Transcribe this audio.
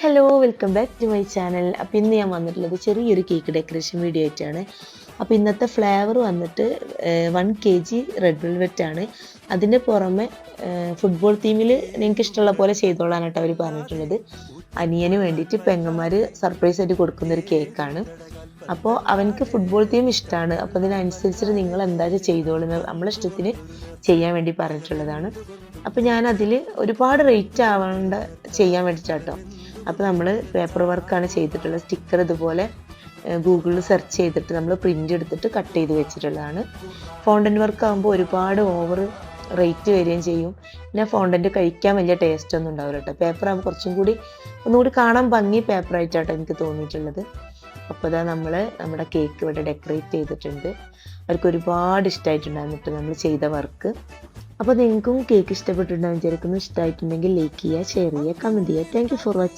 Hello welcome back to my channel. അപ്പോൾ ഇന്ന് ഞാൻ വന്നിട്ടുള്ളത് ചെറിയൊരു കേക്ക് ഡെക്കറേഷൻ വീഡിയോ ആയിട്ടാണ്. അപ്പോൾ ഇന്നത്തെ ഫ്ലേവർ വന്നിട്ട് 1 kg റെഡ് വെൽവെറ്റ് ആണ്. അതിൻ്റെ പുറമെ ഫുട്ബോൾ തീമിൽ നിങ്ങൾക്ക് ഇഷ്ടമുള്ള പോലെ ചെയ്തോളാനായിട്ട് അവർ പറഞ്ഞിട്ടുള്ളത്. അനിയന് വേണ്ടിയിട്ട് പെങ്ങന്മാർ സർപ്രൈസ് ആയിട്ട് കൊടുക്കുന്നൊരു കേക്കാണ്. അപ്പോൾ അവനക്ക് ഫുട്ബോൾ തീം ഇഷ്ടമാണ്. അപ്പോൾ അതിനനുസരിച്ചിട്ട് നിങ്ങൾ എന്തായാലും ചെയ്തോളുന്നത് നമ്മളെ ഇഷ്ടത്തിന് ചെയ്യാൻ വേണ്ടി പറഞ്ഞിട്ടുള്ളതാണ്. അപ്പോൾ ഞാനതിൽ ഒരുപാട് റേറ്റ് ആവേണ്ട ചെയ്യാൻ വേണ്ടിയിട്ടാട്ടോ. അപ്പോൾ നമ്മൾ പേപ്പർ വർക്കാണ് ചെയ്തിട്ടുള്ളത്. സ്റ്റിക്കർ ഇതുപോലെ ഗൂഗിളിൽ സെർച്ച് ചെയ്തിട്ട് നമ്മൾ പ്രിൻ്റ് എടുത്തിട്ട് കട്ട് ചെയ്ത് വെച്ചിട്ടുള്ളതാണ്. ഫോണ്ടൻറ്റ് വർക്ക് ആകുമ്പോൾ ഒരുപാട് ഓവർ റേറ്റ് വരികയും ചെയ്യും. പിന്നെ ഫോണ്ടൻറ്റ് കഴിക്കാൻ വലിയ ടേസ്റ്റ് ഒന്നും ഉണ്ടാവില്ല കേട്ടോ. പേപ്പർ ആകുമ്പോൾ ഒന്നുകൂടി കാണാൻ ഭംഗി പേപ്പറായിട്ടാട്ടോ എനിക്ക് തോന്നിയിട്ടുള്ളത്. അപ്പോൾ ഇതാ നമ്മുടെ കേക്ക് ഇവിടെ ഡെക്കറേറ്റ് ചെയ്തിട്ടുണ്ട്. അവർക്ക് ഒരുപാട് ഇഷ്ടമായിട്ടുണ്ടായിരുന്നു നമ്മൾ ചെയ്ത വർക്ക്. അപ്പോൾ നിങ്ങൾക്കും കേക്ക് ഇഷ്ടപ്പെട്ടിട്ടുണ്ടാകും വിചാരിക്കുന്നു. ഇഷ്ടമായിട്ടുണ്ടെങ്കിൽ ലൈക്ക് ചെയ്യുക, ഷെയർ ചെയ്യുക, കമൻറ്റ് ചെയ്യുക. Thank you for watching.